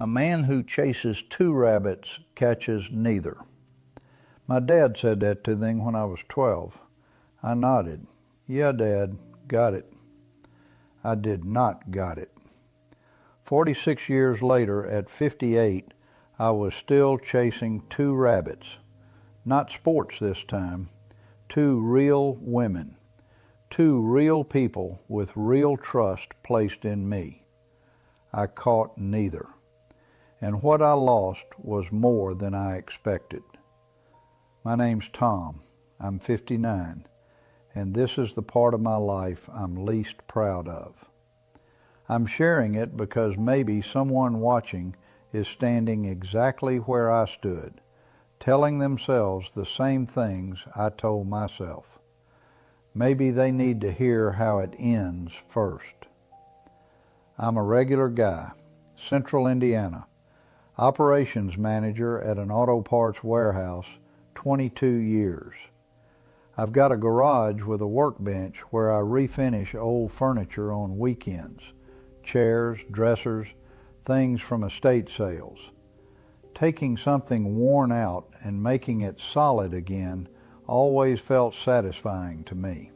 A man who chases two rabbits catches neither. My dad said that to them when I was 12. I nodded. Yeah, Dad, got it. I did not got it. 46 years later, at 58, I was still chasing two rabbits. Not sports this time. Two real women. Two real people with real trust placed in me. I caught neither. And what I lost was more than I expected. My name's Tom. I'm 59, and this is the part of my life I'm least proud of. I'm sharing it because maybe someone watching is standing exactly where I stood, telling themselves the same things I told myself. Maybe they need to hear how it ends first. I'm a regular guy, Central Indiana, operations manager at an auto parts warehouse, 22 years. I've got a garage with a workbench where I refinish old furniture on weekends, chairs, dressers, things from estate sales. Taking something worn out and making it solid again always felt satisfying to me.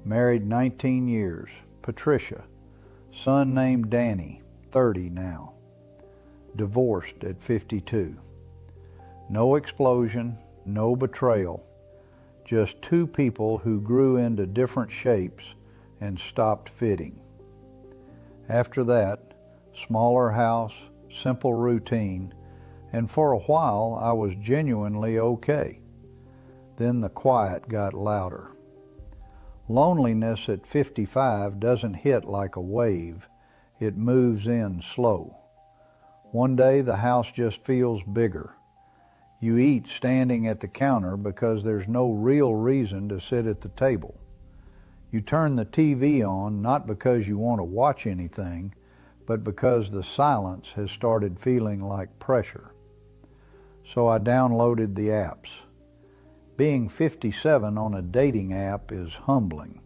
Married 19 years, Patricia, son named Danny, 30 now. Divorced at 52. No explosion, no betrayal, just two people who grew into different shapes and stopped fitting. After that, smaller house, simple routine, and for a while I was genuinely okay. Then the quiet got louder. Loneliness at 55 doesn't hit like a wave, it moves in slow. One day the house just feels bigger. You eat standing at the counter because there's no real reason to sit at the table. You turn the TV on not because you want to watch anything, but because the silence has started feeling like pressure. So I downloaded the apps. Being 57 on a dating app is humbling.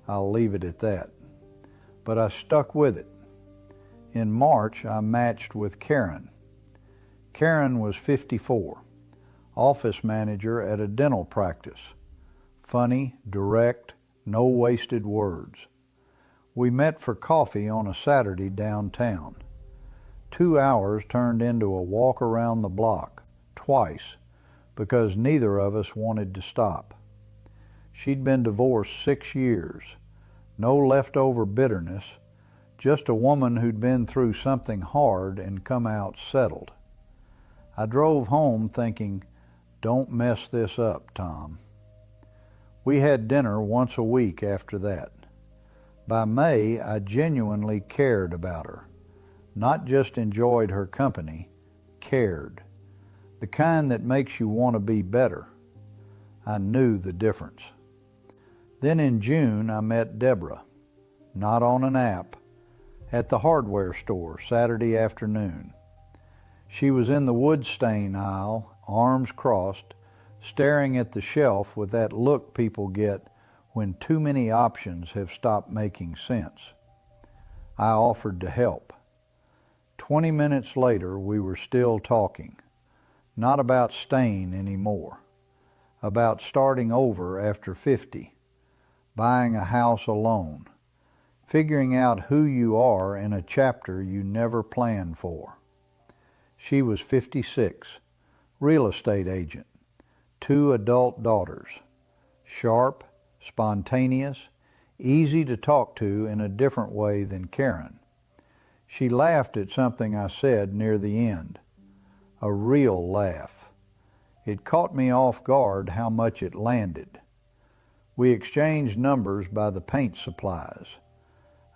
I'll leave it at that. But I stuck with it. In March, I matched with Karen. Karen was 54, office manager at a dental practice. Funny, direct, no wasted words. We met for coffee on a Saturday downtown. 2 hours turned into a walk around the block, twice, because neither of us wanted to stop. She'd been divorced 6 years. No leftover bitterness, just a woman who'd been through something hard and come out settled. I drove home thinking, don't mess this up, Tom. We had dinner once a week after that. By May, I genuinely cared about her. Not just enjoyed her company, cared. The kind that makes you want to be better. I knew the difference. Then in June, I met Deborah, not on an app, at the hardware store Saturday afternoon. She was in the wood stain aisle, arms crossed, staring at the shelf with that look people get when too many options have stopped making sense. I offered to help. 20 minutes later, we were still talking. Not about stain anymore. About starting over after 50. Buying a house alone. Figuring out who you are in a chapter you never planned for. She was 56, real estate agent, 2 adult daughters, sharp, spontaneous, easy to talk to in a different way than Karen. She laughed at something I said near the end, a real laugh. It caught me off guard how much it landed. We exchanged numbers by the paint supplies.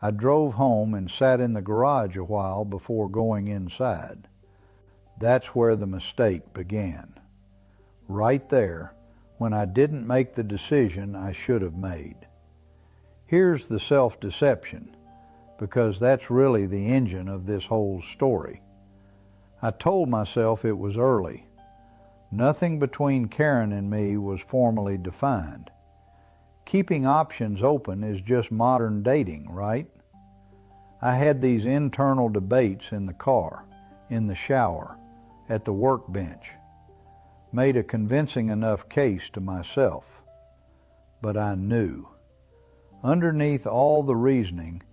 I drove home and sat in the garage a while before going inside. That's where the mistake began. Right there, when I didn't make the decision I should have made. Here's the self-deception, because that's really the engine of this whole story. I told myself it was early. Nothing between Karen and me was formally defined. Keeping options open is just modern dating, right? I had these internal debates in the car, in the shower, at the workbench, made a convincing enough case to myself. But I knew. Underneath all the reasoning,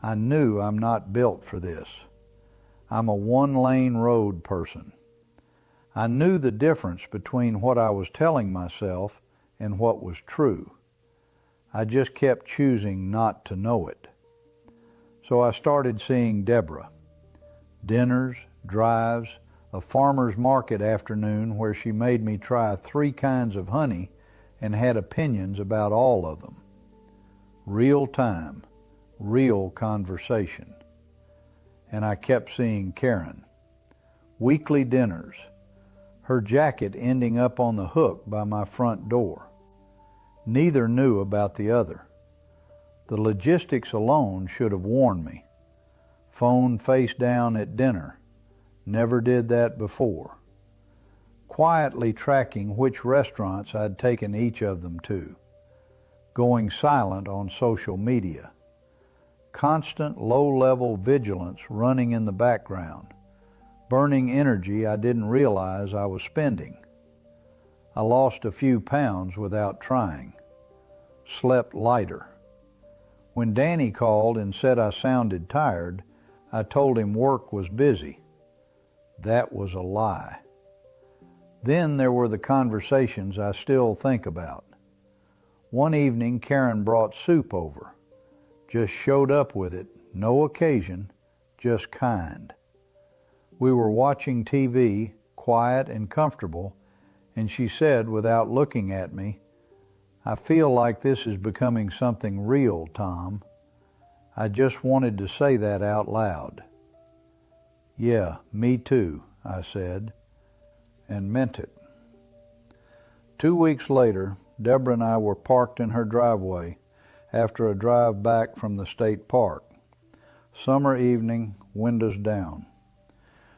I knew I'm not built for this. I'm a one-lane road person. I knew the difference between what I was telling myself and what was true. I just kept choosing not to know it. So I started seeing Deborah. Dinners, drives, a farmer's market afternoon where she made me try 3 kinds of honey and had opinions about all of them. Real time, real conversation. And I kept seeing Karen. Weekly dinners, her jacket ending up on the hook by my front door. Neither knew about the other. The logistics alone should have warned me. Phone face down at dinner. Never did that before. Quietly tracking which restaurants I'd taken each of them to. Going silent on social media. Constant low-level vigilance running in the background. Burning energy I didn't realize I was spending. I lost a few pounds without trying. Slept lighter. When Danny called and said I sounded tired, I told him work was busy. That was a lie. Then there were the conversations I still think about. One evening, Karen brought soup over. Just showed up with it, no occasion, just kind. We were watching TV, quiet and comfortable, and she said, without looking at me, "I feel like this is becoming something real, Tom." I just wanted to say that out loud. "Yeah, me too," I said, and meant it. 2 weeks later, Deborah and I were parked in her driveway after a drive back from the state park. Summer evening, windows down.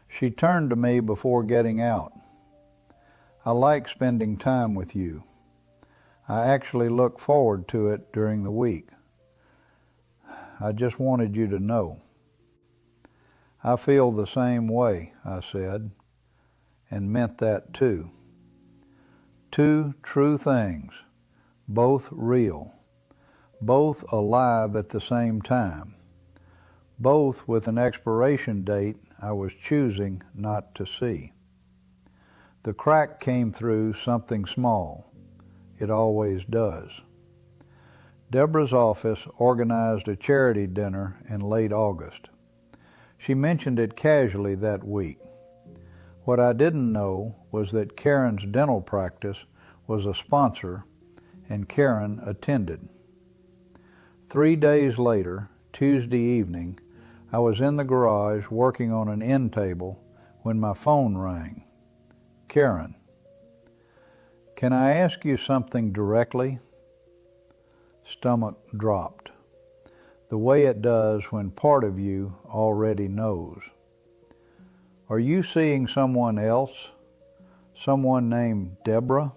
She turned to me before getting out. "I like spending time with you. I actually look forward to it during the week. I just wanted you to know." "I feel the same way," I said, and meant that too. 2 true things, both real, both alive at the same time, both with an expiration date I was choosing not to see. The crack came through something small. It always does. Deborah's office organized a charity dinner in late August. She mentioned it casually that week. What I didn't know was that Karen's dental practice was a sponsor and Karen attended. 3 days later, Tuesday evening, I was in the garage working on an end table when my phone rang. Karen. "Can I ask you something directly?" Stomach dropped, the way it does when part of you already knows. "Are you seeing someone else? Someone named Deborah?"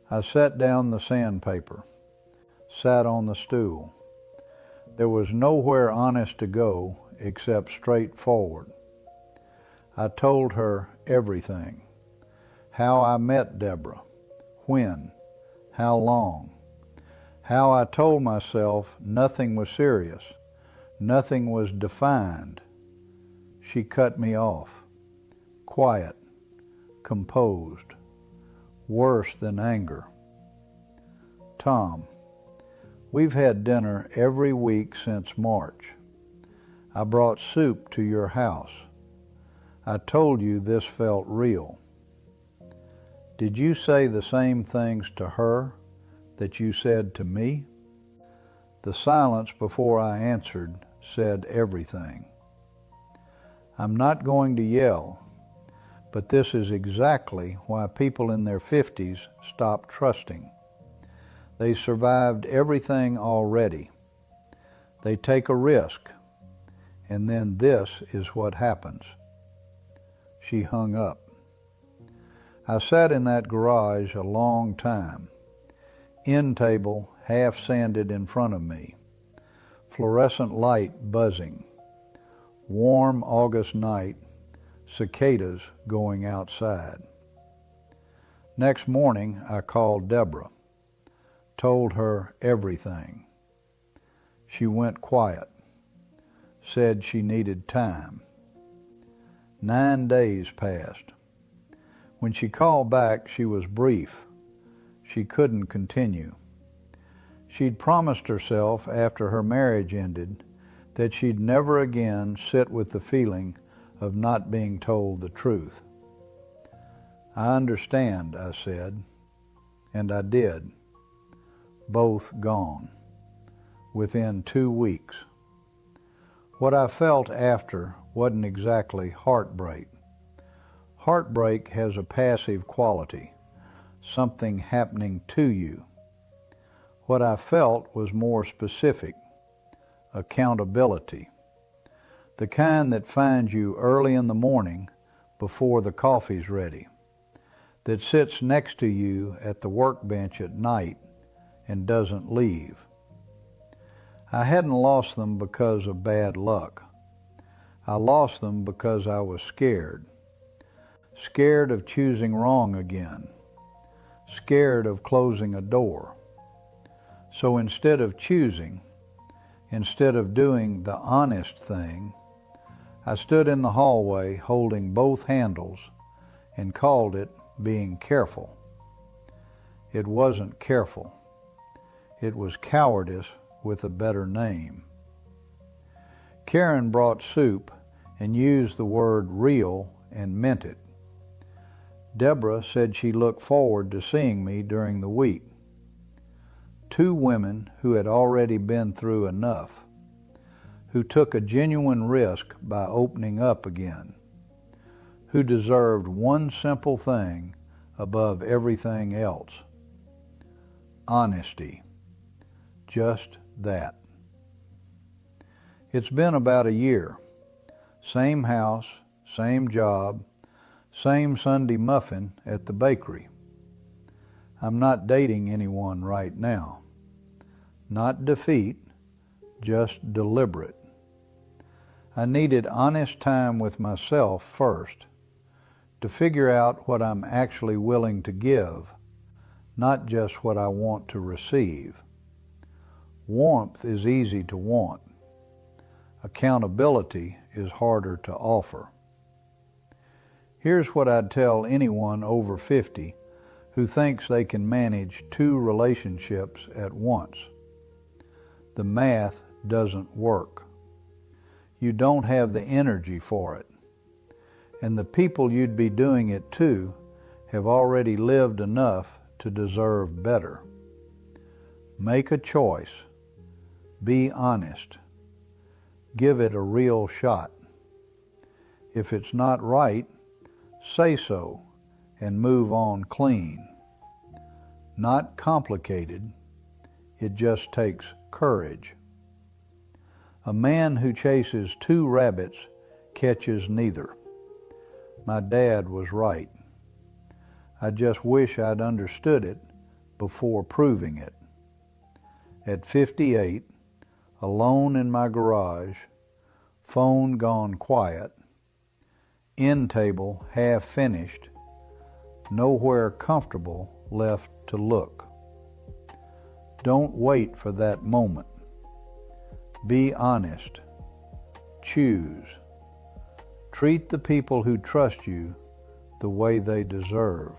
I set down the sandpaper, sat on the stool. There was nowhere honest to go except straight forward. I told her everything. How I met Deborah, when, how long, how I told myself nothing was serious, nothing was defined. She cut me off, quiet, composed, worse than anger. "Tom, we've had dinner every week since March. I brought soup to your house. I told you this felt real. Did you say the same things to her that you said to me?" The silence before I answered said everything. I'm not going to yell, but this is exactly why people in their 50s stop trusting. They survived everything already. They take a risk, and then this is what happens. She hung up. I sat in that garage a long time, end table half sanded in front of me, fluorescent light buzzing, warm August night, cicadas going outside. Next morning, I called Deborah, told her everything. She went quiet, said she needed time. 9 days passed. When she called back, she was brief. She couldn't continue. She'd promised herself after her marriage ended that she'd never again sit with the feeling of not being told the truth. I understand, I said, and I did. Both gone, within 2 weeks. What I felt after wasn't exactly heartbreak. Heartbreak has a passive quality, something happening to you. What I felt was more specific, accountability. The kind that finds you early in the morning before the coffee's ready, that sits next to you at the workbench at night and doesn't leave. I hadn't lost them because of bad luck. I lost them because I was scared. Scared of choosing wrong again. Scared of closing a door. So instead of choosing, instead of doing the honest thing, I stood in the hallway holding both handles and called it being careful. It wasn't careful. It was cowardice with a better name. Karen brought soup and used the word real and meant it. Deborah said she looked forward to seeing me during the week. 2 women who had already been through enough, who took a genuine risk by opening up again, who deserved one simple thing above everything else: honesty. Just that. It's been about a year. Same house, same job, same Sunday muffin at the bakery. I'm not dating anyone right now. Not defeat, just deliberate. I needed honest time with myself first to figure out what I'm actually willing to give, not just what I want to receive. Warmth is easy to want. Accountability is harder to offer. Here's what I'd tell anyone over 50 who thinks they can manage 2 relationships at once. The math doesn't work. You don't have the energy for it. And the people you'd be doing it to have already lived enough to deserve better. Make a choice. Be honest. Give it a real shot. If it's not right, say so and move on clean. Not complicated. It just takes courage. A man who chases 2 rabbits catches neither. My dad was right. I just wish I'd understood it before proving it. At 58, alone in my garage, phone gone quiet, end table half finished, nowhere comfortable left to look. Don't wait for that moment. Be honest. Choose. Treat the people who trust you the way they deserve.